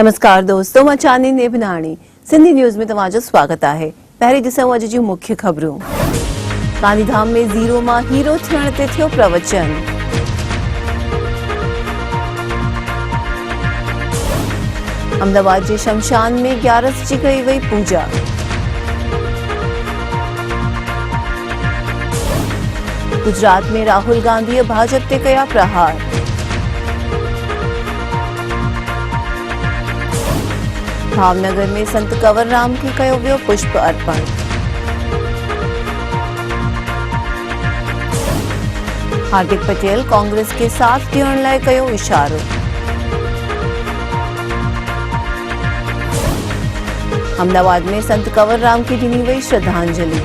नमस्कार दोस्तों, मैं चांदनी नेभनाणी सिंधी न्यूज़ में तव्हांजो स्वागत है। पहिरीं ॾिसूं अॼु जूं मुख्य ख़बरूं। गांधीधाम में ज़ीरो मां हीरो थियण ते थियो प्रवचन। अहमदाबाद जे शमशान में 11 जी कई वई पूजा। गुजरात में राहुल गांधी भाजपा ते कया प्रहार। भावनगर में संत कंवरराम के कयो वियो पुष्प अर्पण। हार्दिक पटेल कांग्रेस के साथ ॾियण लाइ कयो इशारो। अहमदाबाद में संत कंवरराम की ॾिनी वई श्रद्धांजलि।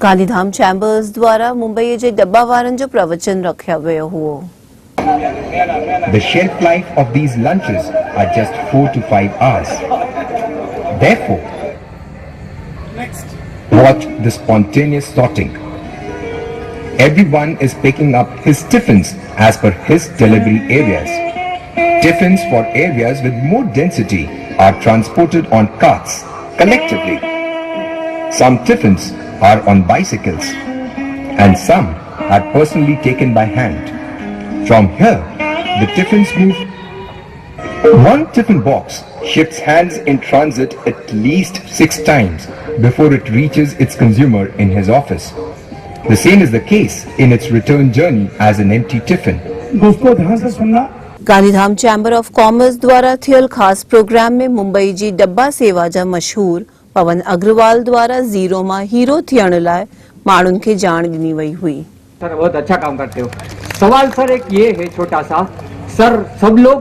गांधीधाम चैम्बर्स द्वारा मुंबई जे डब्बा वारनि जो प्रवचन रखियो वियो हुओ। The shelf life of these lunches are just 4 to 5 hours. Therefore, watch the spontaneous sorting. Everyone is picking up his tiffins as per his delivery areas. Tiffins for areas with more density are transported on carts collectively. Some tiffins are on bicycles and some are personally taken by hand. From here, the tiffins move. One tiffin box shifts hands in transit at least 6 times before it reaches its consumer in his office. The same is the case in its return journey as an empty tiffin. दोस्तों ध्यान से सुनना। Gandhidham chamber of commerce द्वारा थियल खास programme में मुंबई जी डब्बा सेवा जा मशहूर पवन अग्रवाल द्वारा ज़ीरो मां हीरो थियण लाइ माण्हुनि खे ॼाण ॾिनी वई हुई। सर बहुत अच्छा काम करते हो। सवाल सर एक ये है छोटा सा, सर सब लोग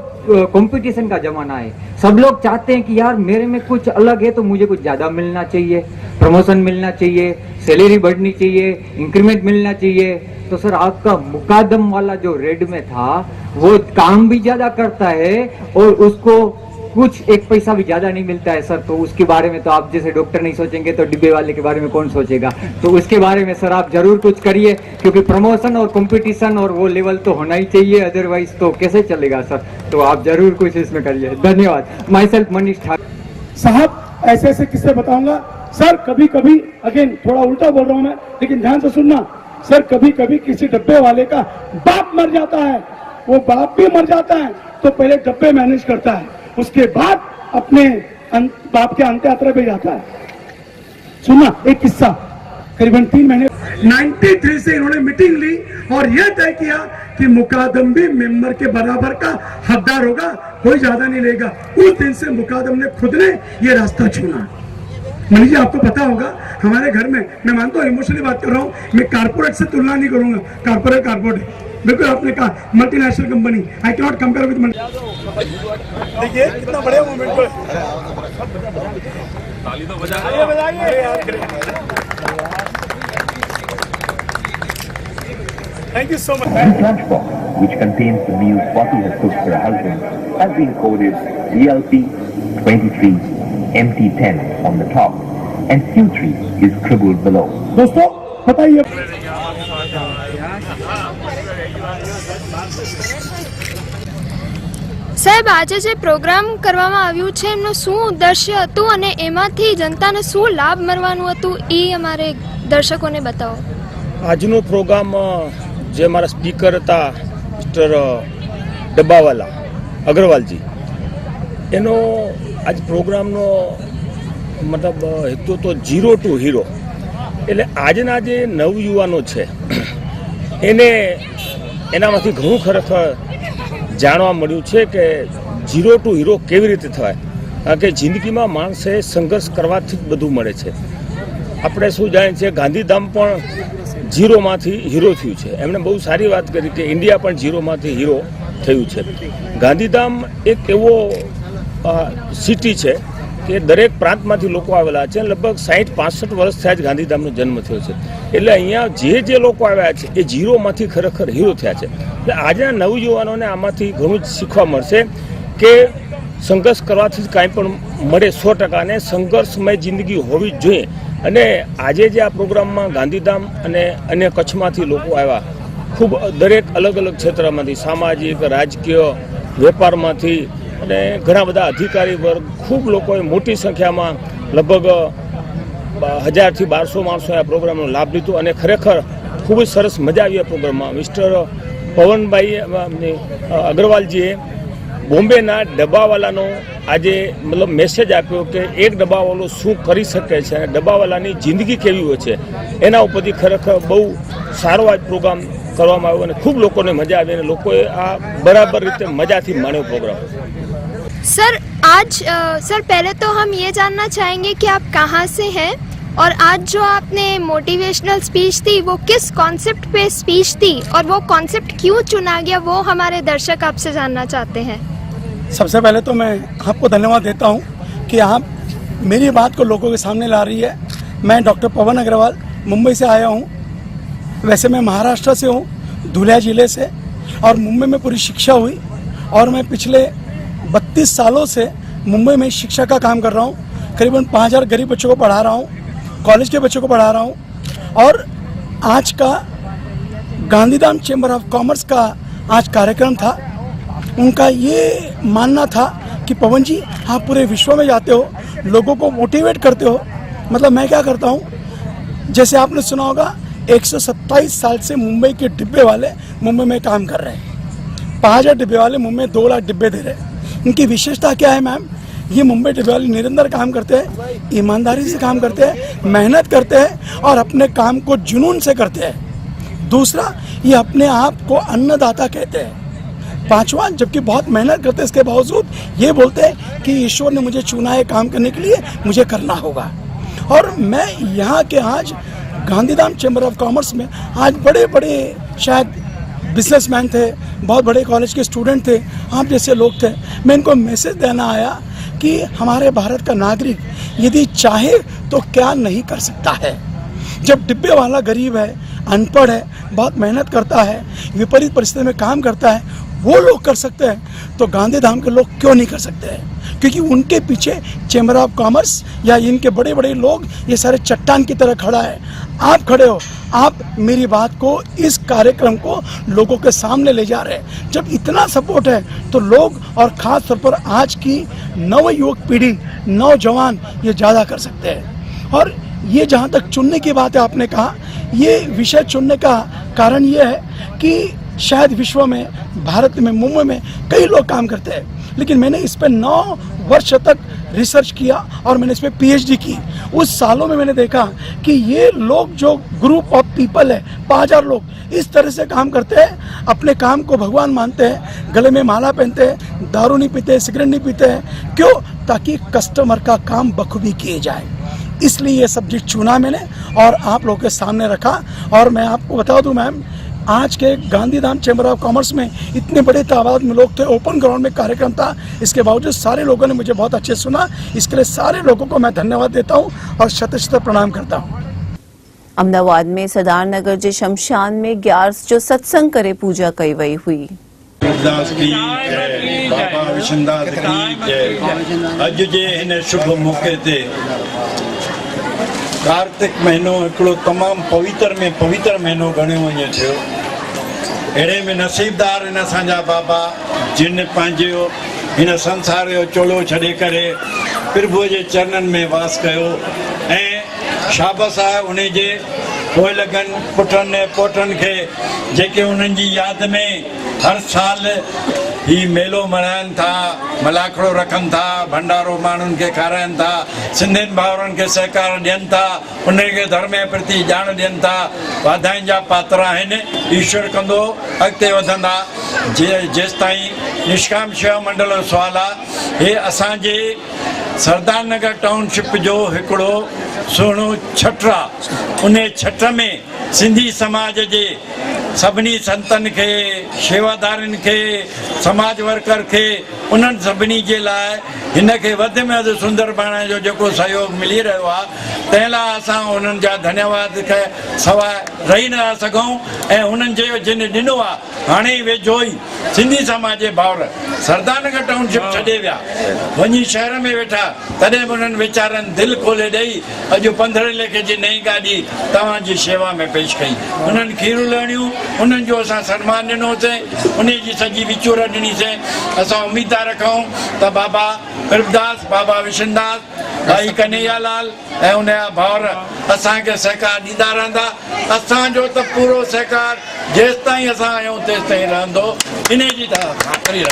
कंपटीशन का जमाना है, सब लोग चाहते हैं कि यार मेरे में कुछ अलग है तो मुझे कुछ ज्यादा मिलना चाहिए, प्रमोशन मिलना चाहिए, सैलरी बढ़नी चाहिए, इंक्रीमेंट मिलना चाहिए। तो सर आपका मुकादम वाला जो रेड में था वो काम भी ज्यादा करता है और उसको कुछ एक पैसा भी ज्यादा नहीं मिलता है सर। तो उसके बारे में तो आप जैसे डॉक्टर नहीं सोचेंगे तो डिब्बे वाले के बारे में कौन सोचेगा। तो उसके बारे में सर आप जरूर कुछ करिए, क्योंकि प्रमोशन और कंपटीशन और वो लेवल तो होना ही चाहिए, अदरवाइज तो कैसे चलेगा सर। तो आप जरूर कुछ इसमें करिए। धन्यवाद। माई सेल्फ मनीष ठाकुर साहब ऐसे ऐसे किस्से बताऊंगा सर। कभी कभी अगेन थोड़ा उल्टा बोल रहा हूं मैं, लेकिन ध्यान से सुनना सर। कभी कभी किसी डब्बे वाले का बाप मर जाता है, वो बाप भी मर जाता है तो पहले डब्बे मैनेज करता है, उसके बाद अपने बाप के अंत्य यात्रा पे जाता है। सुना एक किस्सा, करीबन 3 महीने 93 से इन्होंने मीटिंग ली और यह तय किया कि मुकादम भी मेंबर के बराबर का हकदार होगा, कोई ज्यादा नहीं लेगा। उस दिन से मुकादम ने खुद ने ये रास्ता चुना। मनीष जी आपको पता होगा हमारे घर में, मैं मानता हूँ इमोशनली बात कर रहा हूँ, मैं कारपोरेट से तुलना नहीं करूंगा। कारपोरेट कारपोरेट बिल्कुल आपने कहा multinational company, I can not compare with. देखिए कितना बढ़िया मोमेंट है। ताली तो बजाइए। Thank you so much. This lunchbox, which contains the meal Swati has cooked for her husband, has been coded DLP 23 MT10 on the top, and Q3 is scribbled below. दोस्तों बताइए। સાહેબ આજે જે પ્રોગ્રામ કરવામાં આવ્યું છે એમનો શું ઉદ્દેશ્ય હતું અને એમાંથી જનતાને શું લાભ મળવાનું હતું એ અમારે દર્શકોને બતાવો। આજનો પ્રોગ્રામ જે મારા સ્પીકર હતા મિસ્ટર ડબ્બાવાલા અગ્રવાલજી, એનો આજ પ્રોગ્રામનો મતલબ હેતુ તો ઝીરો ટુ હીરો, એટલે આજના જે નવયુવાનો છે એને એનામાંથી ઘણું ખરેખર જાણવા મળ્યું છે કે ઝીરો ટુ હીરો કેવી રીતે થવાય। કારણ કે જિંદગીમાં માણસે સંઘર્ષ કરવાથી જ બધું મળે છે। આપણે શું જાણીએ છીએ, ગાંધીધામ પણ ઝીરોમાંથી હીરો થયું છે। એમણે બહુ સારી વાત કરી કે ઇન્ડિયા પણ ઝીરોમાંથી હીરો થયું છે। ગાંધીધામ એક એવો સિટી છે કે દરેક પ્રાંતમાંથી લોકો આવેલા છે। લગભગ 60-65 વર્ષ થયા જ ગાંધીધામનો જન્મ થયો છે। એટલે અહીંયા જે લોકો આવ્યા છે એ ઝીરોમાંથી ખરેખર હીરો થયા છે। એટલે આજના નવયુવાનોને આમાંથી ઘણું જ શીખવા મળશે કે સંઘર્ષ કરવાથી જ કાંઈ પણ મળે 100%, અને સંઘર્ષમય જિંદગી હોવી જ જોઈએ। અને આજે જે આ પ્રોગ્રામમાં ગાંધીધામ અને અન્ય કચ્છમાંથી લોકો આવ્યા, ખૂબ દરેક અલગ અલગ ક્ષેત્રમાંથી, સામાજિક, રાજકીય, વેપારમાંથી અને ઘણા બધા અધિકારી વર્ગ, ખૂબ લોકોએ મોટી સંખ્યામાં લગભગ 1000 થી 1200 માણસોએ આ પ્રોગ્રામનો લાભ લીધો અને ખરેખર ખૂબ જ સરસ મજા આવી આ પ્રોગ્રામમાં. મિસ્ટર પવનભાઈ અગ્રવાલજીએ બોમ્બેના ડબ્બાવાલાનો આજે મતલબ મેસેજ આપ્યો કે એક ડબ્બાવાલો શું કરી શકે છે અને ડબ્બાવાલાની જિંદગી કેવી હોય છે એના ઉપરથી ખરેખર બહુ સારો આજ પ્રોગ્રામ કરવામાં આવ્યો અને ખૂબ લોકોને મજા આવી અને લોકોએ આ બરાબર રીતે મજાથી માણ્યો प्रोग्राम। सर पहले तो हम ये जानना चाहेंगे कि आप कहाँ से हैं और आज जो आपने मोटिवेशनल स्पीच थी वो किस कॉन्सेप्ट पे स्पीच थी और वो कॉन्सेप्ट क्यों चुना गया, वो हमारे दर्शक आपसे जानना चाहते हैं। सबसे पहले तो मैं आपको धन्यवाद देता हूँ कि आप मेरी बात को लोगों के सामने ला रही है। मैं डॉक्टर पवन अग्रवाल मुंबई से आया हूँ। वैसे मैं महाराष्ट्र से हूँ, धुलिया जिले से, और मुंबई में पूरी शिक्षा हुई और मैं पिछले 32 सालों से मुंबई में शिक्षा का काम कर रहा हूँ। करीबन 5000 गरीब बच्चों को पढ़ा रहा हूँ, कॉलेज के बच्चों को पढ़ा रहा हूँ। और आज का गांधीधाम चैम्बर ऑफ कॉमर्स का आज कार्यक्रम था। उनका ये मानना था कि पवन जी आप पूरे विश्व में जाते हो, लोगों को मोटिवेट करते हो। मतलब मैं क्या करता हूँ, जैसे आपने सुना होगा 127 साल से मुंबई के डिब्बे वाले मुंबई में काम कर रहे हैं। 5000 डिब्बे वाले मुंबई में 2 लाख डिब्बे दे रहे हैं। इनकी विशेषता क्या है मैम, ये मुंबई डिब्बे वाले निरंतर काम करते हैं, ईमानदारी से काम करते हैं, मेहनत करते हैं और अपने काम को जुनून से करते हैं। दूसरा, ये अपने आप को अन्नदाता कहते हैं। पांचवा, जबकि बहुत मेहनत करते हैं इसके बावजूद ये बोलते हैं कि ईश्वर ने मुझे चुना है काम करने के लिए, मुझे करना होगा। और मैं यहाँ के आज गांधीधाम चैम्बर ऑफ कॉमर्स में आज बड़े बड़े शायद बिजनेसमैन थे, बहुत बड़े कॉलेज के स्टूडेंट थे, आप जैसे लोग थे। मैं इनको मैसेज देना आया कि हमारे भारत का नागरिक यदि चाहे तो क्या नहीं कर सकता है। जब डिब्बे वाला गरीब है, अनपढ़ है, बहुत मेहनत करता है, विपरीत परिस्थिति में काम करता है, वो लोग कर सकते हैं, तो गांधीधाम के लोग क्यों नहीं कर सकते हैं? क्योंकि उनके पीछे चैम्बर ऑफ कॉमर्स या इनके बड़े बड़े लोग ये सारे चट्टान की तरह खड़ा है। आप खड़े हो, आप मेरी बात को, इस कार्यक्रम को लोगों के सामने ले जा रहे हैं। जब इतना सपोर्ट है तो लोग, और खास तौर पर आज की नव युवक पीढ़ी, नौजवान, ये ज़्यादा कर सकते हैं। और ये जहाँ तक चुनने की बात है, आपने कहा, ये विषय चुनने का कारण ये है कि शायद विश्व में, भारत में, मुंबई में कई लोग काम करते हैं, लेकिन मैंने इस पर 9 वर्ष तक रिसर्च किया और मैंने इस पर PhD की। उस सालों में मैंने देखा कि ये लोग, जो ग्रुप ऑफ पीपल है, 5000 लोग, इस तरह से काम करते हैं, अपने काम को भगवान मानते हैं, गले में माला पहनते हैं, दारू नहीं पीते, सिगरेट नहीं पीते हैं। क्यों? ताकि कस्टमर का काम बखूबी किए जाए। इसलिए ये सब्जेक्ट चुना मैंने और आप लोगों के सामने रखा। और मैं आपको बता दूं मैम, आज के गांधीधाम चैम्बर ऑफ कॉमर्स में इतने बड़े तादाद में लोग थे, ओपन ग्राउंड में कार्यक्रम था, इसके बावजूद सारे लोगों ने मुझे बहुत अच्छे सुना। इसके लिए सारे लोगों को मैं धन्यवाद देता हूँ और शत प्रणाम करता हूँ। अमदावाद में सदारनगर जे शमशान में 11 जो सत्संग करे पूजा कई वई हुई। दास की जय, बाबा विष्णुदास की जय। अज जे हिन शुभ मौके ते कार्तिक महीनो हिकिड़ो तमामु पवित्र में पवित्र महीनो गणियो वञे थियो। अहिड़े में नसीबदार हिन असांजा बाबा जिन पंहिंजो हिन संसार जो चोलो छॾे करे प्रभुअ जे चरणनि में वास कयो ऐं शाबस आहे उन जे पोइ लॻनि पुटनि ऐं पोटनि खे जेके उन्हनि जी यादि में हर साल ही मेलो मल्हाइनि था, मलाखड़ो रखनि था, भंडारो माण्हुनि खे खाराइनि था, सिंधियुनि भाउरनि खे सहकार ॾियनि था, उनखे धर्म जे प्रति ॼाण ॾियनि था, वाधायुनि जा पात्र आहिनि। ईश्वर कंदो अॻिते वधंदा। जेसि ताईं निष्काम शेवा मंडल जो सुवालु आहे, हे असांजे सरदारनगर टाउनशिप जो हिकिड़ो सुहिणो छट आहे। उन छट में सिंधी समाज जे सभिनी संतनि खे, शेवादारनि खे, समाज वर्कर खे, उन्हनि सभिनी जे लाइ हिन खे वधि में वधि सुंदर बणाइण जो जेको सहयोग मिली रहियो आहे, तंहिं लाइ असां उन्हनि जा धन्यवाद खे सवाइ रही न सघूं। ऐं उन्हनि जो जिन ॾिनो आहे, हाणे ई वेझो ई सिंधी समाज जे भाउर सरदारनगर टाउनशिप छॾे विया, वञी शहर में वेठा, तॾहिं बि उन्हनि वीचारनि दिलि खोले ॾेई अॼु 15 लेखे जी नई गाॾी तव्हांजी शेवा में पेश कई। उन्हनि खीरूं लहणियूं, उन्हनि जो असां सन्मान ॾिनोसीं, उन जी सॼी विचूर ॾिनीसीं। असां उमेद था रखूं त बाबा कृपदास, बाबा विशनदास, भाई कन्हैयालाल ऐं उनजा भाउर असांखे सहकार ॾींदा रहंदा। असांजो त पूरो सहकार जेसि ताईं असां आहियूं तेसि ताईं रहंदो। इन जी खातिरी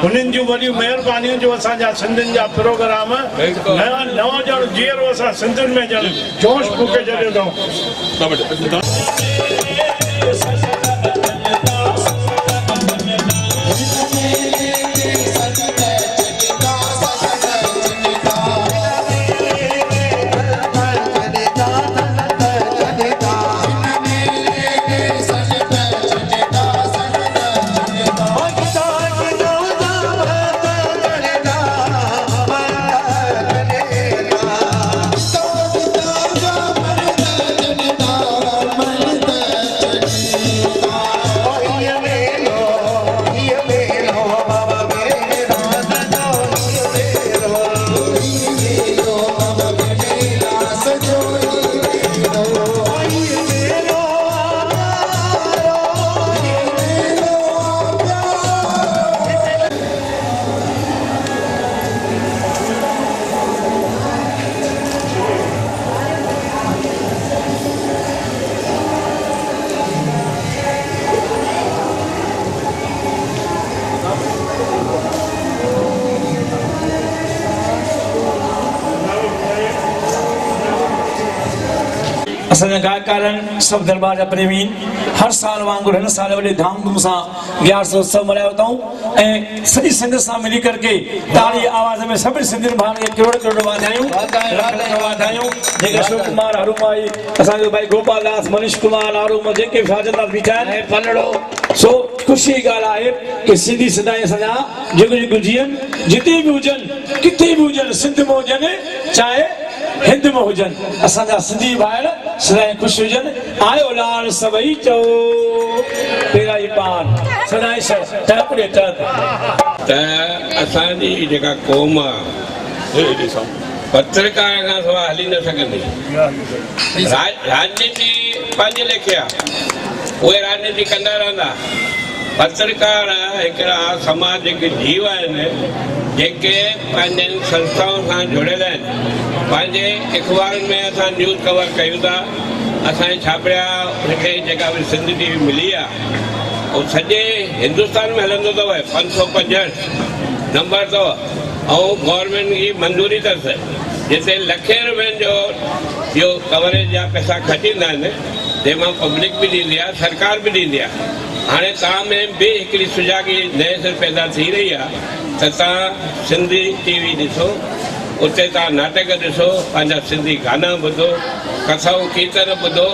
उन्हनि जूं वॾियूं महिरबानियूं जो असांजा सिंधियुनि जा प्रोग्राम नओं ॼण जीअरो असां सिंधियुनि में ॼण जोश फूके छॾियो अथऊं। असांजा गायकारनि सभु दरबार जा प्रेमी हर साल वांगुरु हिन साल वॾे धामधूम सां ग्यारस उत्सव मल्हायो अथऊं ऐं सॼी संगत सां मिली करके ताड़ी आवाज़ में सभिनी सिंधियुनि भाउरनि खे करोड़ करोड़ वाधायूं, वाधायूं। जेके अशोक कुमार हरूमाई, असांजो भाई गोपाल दास, मनीष कुमार आरूम, जेके बि हाज़िर बीठा आहिनि पलड़ो। सो ख़ुशी जी ॻाल्हि आहे कि सिंधी सदाईं असांजा जुग जुग जीअनि, जिते बि हुजनि, किथे बि हुजनि, सिंध में हुजनि चाहे हिंद में हुजनि, असांजा सिंधी भाइर सदाईं ख़ुशि हुजनि। आयो लाल सभई चओ तेरा ई पान सदाईं टप ॾे टप। त असांजी जेका क़ौम आहे पत्रकार खां सवाइ हली न सघंदी। राजनीति पंहिंजे लेखे आहे, उहे राजनीति कंदा रहंदा। पत्रकार हिकिड़ा समाजिक जीव आहिनि जेके पंहिंजनि संस्थाउनि सां जुड़ियल आहिनि। पंहिंजे अख़बारुनि में असां न्यूज़ कवर कयूं था। असांजे छापिया हिते जेका बि सिंध टीवी मिली आहे उहो सॼे हिंदुस्तान में हलंदो अथव। 565 नंबर अथव ऐं गवर्नमेंट जी मंज़ूरी अथसि। जिते लखे रुपयनि जो इहो कवरेज जा पैसा खटींदा आहिनि, जंहिंमां पब्लिक बि ॾींदी आहे, सरकार बि ॾींदी आहे। हाणे तव्हां में बि हिकिड़ी सुजागी नए सिर पैदा थी रही आहे त तव्हां सिंधी टीवी ॾिसो, उते तव्हां नाटक ॾिसो, पंहिंजा सिंधी गाना ॿुधो, कथाऊं कीर्तन ॿुधो।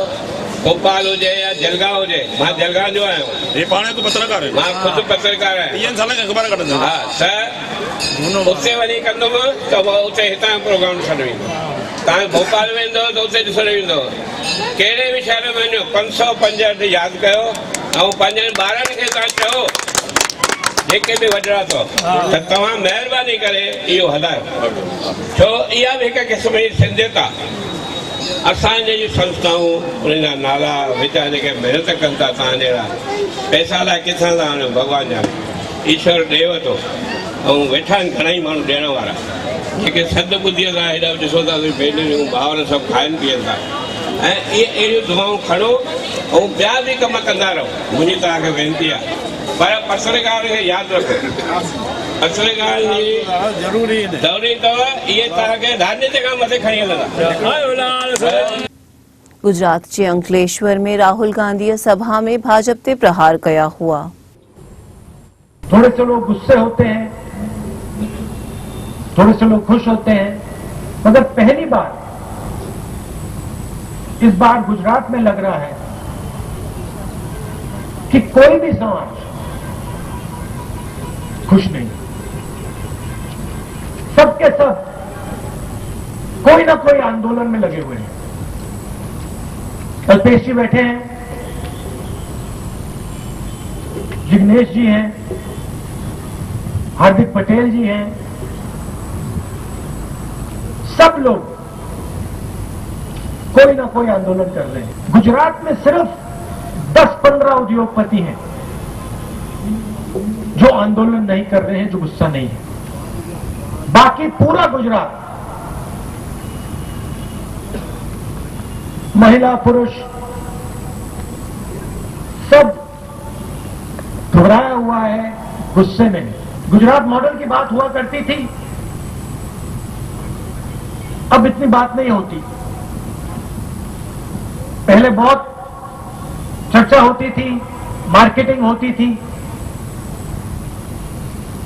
भोपाल हुजे या जलगांव हुजे, मां जलगांव जो आहियां। मां ख़ुदि पत्रकार आहियां। हा, त उते वञी कंदुमि त उते हितां प्रोग्राम ॾिसणु ईंदो। तव्हां भोपाल वेंदो त उते ॾिसणु ईंदो। कहिड़े बि शहर में वञो 565 यादि कयो ऐं पंहिंजनि ॿारनि खे तव्हां चओ जेके बि वॾड़ा अथव त तव्हां महिरबानी करे इहो हलायो। छो इहा बि हिकु क़िस्म जी सिंधियत आहे। असांजे संस्थाऊं उन जा नाला वीचारा जेके महिनत कनि था तव्हां जहिड़ा पैसा लाइ किथां था आणियो, भॻवान ॼाणे, ईश्वर ॾेव थो। ऐं वेठा आहिनि घणेई माण्हू ॾियण वारा जेके सद ॿुधीअ था। हेॾा ॾिसो था भेनरूं भाउर सभु खाइनि पीअनि था। ऐं इहे अहिड़ियूं दुआऊं खणो ऐं ॿिया बि कम कंदा रहो। मुंहिंजी तव्हांखे वेनिती आहे, पर पत्रकार खे यादि रखो, पत्रकार जी ज़रूरी अथव। इहे तव्हांखे राजनीति खां मथे खणी हलंदा। गुजरात के अंकलेश्वर में राहुल गांधी सभा में भाजपा ते प्रहार कया हुआ। थोड़े से लोग गुस्से होते हैं, थोड़े से लोग खुश होते हैं, मगर पहली बार इस बार गुजरात में लग रहा है कि कोई भी समाज खुश नहीं। सबके सब कोई ना कोई आंदोलन में लगे हुए हैं। कल्पेश जी बैठे हैं, जिग्नेश जी हैं, हार्दिक पटेल जी हैं, सब लोग कोई ना कोई आंदोलन कर रहे हैं। गुजरात में सिर्फ 10-15 उद्योगपति हैं जो आंदोलन नहीं कर रहे हैं, जो गुस्सा नहीं है। बाकी पूरा गुजरात महिला पुरुष सब घबराया हुआ है, गुस्से में। गुजरात मॉडल की बात हुआ करती थी, अब इतनी बात नहीं होती। पहले बहुत चर्चा होती थी, मार्केटिंग होती थी,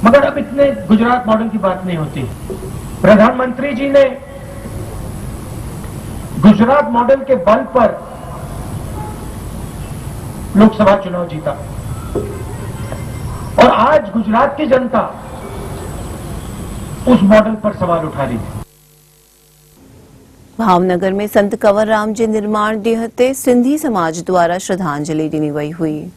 मगर अब इतने गुजरात मॉडल की बात नहीं होती। प्रधानमंत्री जी ने गुजरात मॉडल के बल पर लोकसभा चुनाव जीता और आज गुजरात की जनता उस मॉडल पर सवाल उठा रही है। भावनगर में संत कंवरराम जी निर्माण ॾींहं ते सिंधी समाज द्वारा श्रद्धांजलि ॾिनी वई हुई।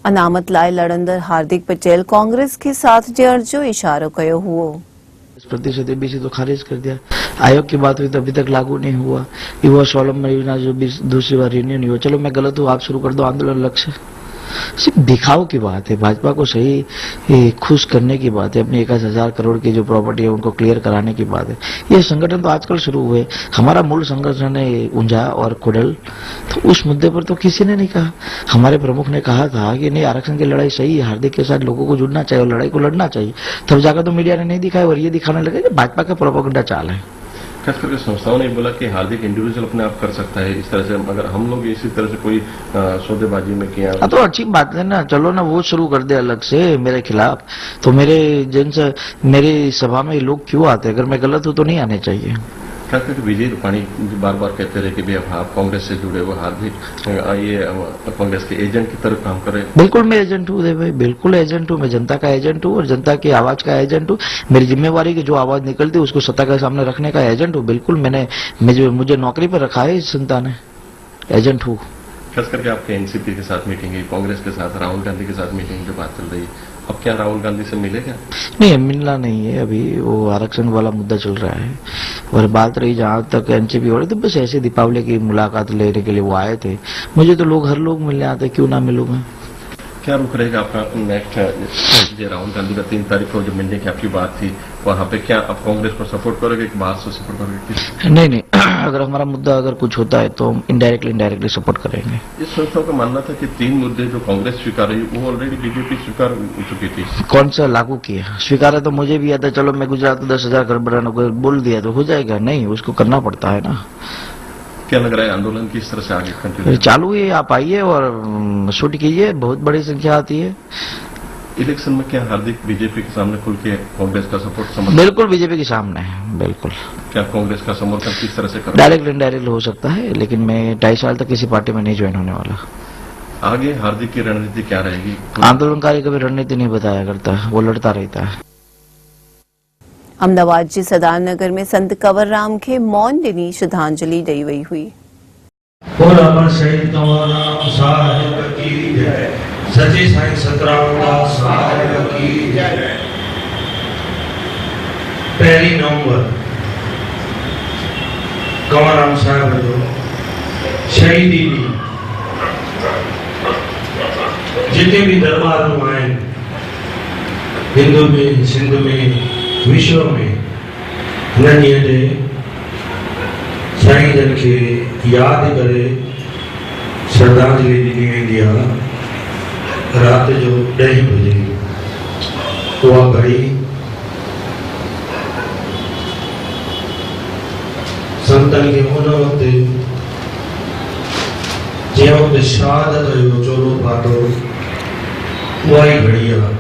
अनामत लाइ लड़ंदड़ हार्दिक पटेल कांग्रेस के साथ जण जो इशारो कयो हुओ। 10% एबीसी तो खारिज कर दिया। आयोग की बात हुई तो अभी तक लागू नहीं हुआ। युवा स्वावलंबन योजना जो भी दूसरी बार रिन्यू नहीं हुआ। चलो मैं गलत हूँ, आप शुरू कर दो आंदोलन लक्ष्य। सिर्फ दिखाव की बात है, भाजपा को सही खुश करने की बात है, अपनी 21,000 करोड़ की जो प्रॉपर्टी है उनको क्लियर कराने की बात है। ये संगठन तो आजकल शुरू हुए, हमारा मूल संगठन है ऊंझा और कुडल, तो उस मुद्दे पर तो किसी ने नहीं कहा। हमारे प्रमुख ने कहा था कि नहीं, आरक्षण की लड़ाई सही है, हार्दिक के साथ लोगों को जुड़ना चाहिए और लड़ाई को लड़ना चाहिए। तब जाकर तो मीडिया ने नहीं दिखाया और ये दिखाने लगे कि भाजपा का प्रोपेगेंडा चाल है। खास करके संस्थाओं ने बोला कि हार्दिक इंडिविजुअल अपने आप कर सकता है। इस तरह से अगर हम लोग इसी तरह से कोई सौदेबाजी में किया तो अच्छी बात है ना, चलो ना वो शुरू कर दे अलग से मेरे खिलाफ। तो मेरी सभा में लोग क्यों आते हैं? अगर मैं गलत हूं तो नहीं आने चाहिए। खास करके विजय रूपाणी बार बार कहते रहे कि भाई आप कांग्रेस से जुड़े हुए, हार्दिक ये कांग्रेस के एजेंट की तरह काम करे। बिल्कुल मैं एजेंट हूँ भाई, बिल्कुल एजेंट हूँ। मैं जनता का एजेंट हूँ और जनता की आवाज का एजेंट हूँ। मेरी जिम्मेवारी की जो आवाज निकलती है उसको सत्ता के सामने रखने का एजेंट हूँ। बिल्कुल मुझे नौकरी पर रखा है इस जनता ने, एजेंट हूँ। खास करके आपके एनसीपी के साथ मीटिंग है, कांग्रेस के साथ, राहुल गांधी के साथ मीटिंग की बात चल रही है। अब क्या राहुल गांधी से मिले क्या? नहीं, मिलना नहीं है अभी, वो आरक्षण वाला मुद्दा चल रहा है। और बात रही जहां तक एनसीपी हो रही, तो बस ऐसे दीपावली की मुलाकात लेने के लिए वो आए थे। मुझे तो हर लोग मिलने आते, क्यों ना मिलूं मैं। क्या रुख रहेगा आपका नेक्स्ट? राहुल गांधी का 3 तारीख को जो मिलने की आपकी बात थी, वहां पे क्या आप कांग्रेस को सपोर्ट करोगे कि बाहर से सपोर्ट करोगे? नहीं, अगर हमारा मुद्दा अगर कुछ होता है तो इनडायरेक्टली सपोर्ट करेंगे। इस संस्थाओं का मानना था कि 3 मुद्दे जो कांग्रेस स्वीकार रही वो ऑलरेडी बीजेपी स्वीकार हो चुकी थी। कौन सा लागू किया? स्वीकार है तो मुझे भी आता, चलो मैं गुजरात में 10,000 घर बनाने को बोल दिया तो हो जाएगा? नहीं, उसको करना पड़ता है ना। क्या लग रहा है आंदोलन किस तरह से आगे कंटिन्यू चालू है? आप आइए और शूट कीजिए, बहुत बड़ी संख्या आती है। इलेक्शन में क्या हार्दिक बीजेपी के सामने खुल के कांग्रेस का सपोर्ट समर्थन? बिल्कुल बीजेपी के सामने है, बिल्कुल। क्या कांग्रेस का समर्थन किस तरह से कर? डायरेक्ट इनडायरेक्ट हो सकता है, लेकिन मैं 2.5 साल तक किसी पार्टी में नहीं ज्वाइन होने वाला। आगे हार्दिक की रणनीति क्या रहेगी? आंदोलनकारी कभी रणनीति नहीं बताया करता, वो लड़ता रहता है। अहमदाबाद जी सदानगर में संत कंवरराम खे मौन ॾिनी श्रद्धांजलि ॾेई वई हुई। सच्चे साईं सतराम दास साहिब की जय। 1 नवंबर कंवरराम साहिब जो शहीदी ॾींहुं जिते भी दरबारूं आहिनि हिंदू में सिंध में विश्व में हिन ॾींहं ते साईं जन खे यादि करे श्रद्धांजलि ॾिनी वेंदी आहे। राति जो 10 बजे उहा घड़ी संतन खे उन वक़्तु जंहिं वक़्तु शहादत जो चोलो पातो उहा ई घड़ी आहे।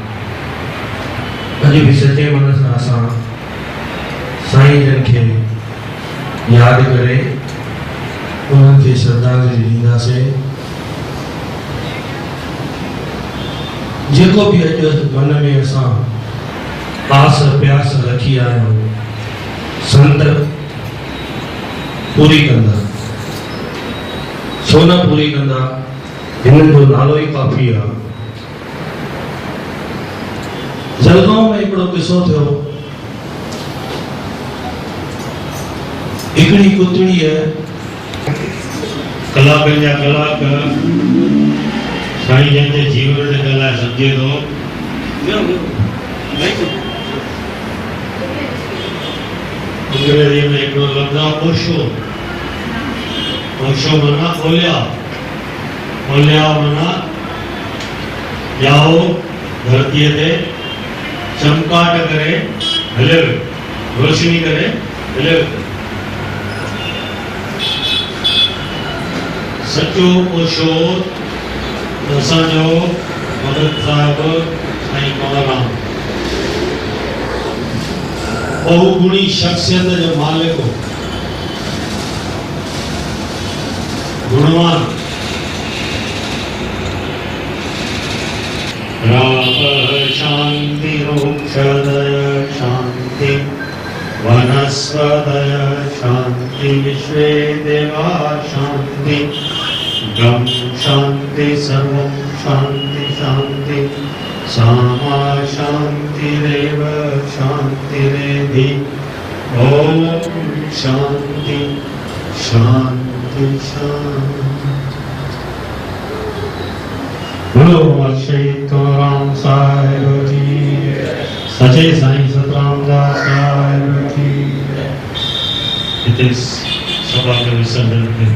अॼु बि सचे मन सां असां साईं जन खे यादि करे उन्हनि खे श्रद्धांजलि ॾींदासीं। जेको बि अॼु मन में असां आस प्यास रखी आया आहियूं संत पूरी कंदा, छो न पूरी कंदा, हिननि जो नालो ई काफ़ी आहे। जलगांव में हिकिड़ो किस्सो थियो। हिकिड़ी कुतड़ीअ कलाकनि जा कलाक साईं जन जे जीवन जे ॻाल्हाए सम्झे थो। अंग्रेजी में हिकिड़ो लफ़्ज़ आहे ओशो। ओशो माना ओलिया, ओलिया माना जाओ धरतीअ ते चमकाट करे हले, रोशनी करे हले। सचो ओशो असांजो मदद साहिब साईं कंवरराम बहुगुणी शख्सियत जो मालिक, गुणवान। राप शांति रोक्षदय शांति वनस्पतय शांति विश्वे देवा शांति ब्रह्म शांति सर्वं शांति शांति सामा शांतिरेव शांतिरेधि। ओम शांति शांति शांति। बोलो श्री कंवरराम साहिब की, सचे साईं सतराम दास साहिब की। हिते सभा जो विसर्जन कयो।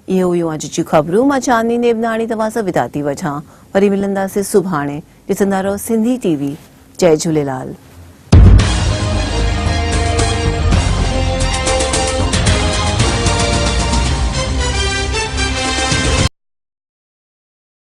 इहे हुयूं अॼु जूं ख़बरूं। मां चांदनी नेवनाणी तव्हां सां विदा थी वठां। वरी मिलंदासीं सुभाणे। ॾिसंदा रहो सिंधी TV। जय झूलेलाल।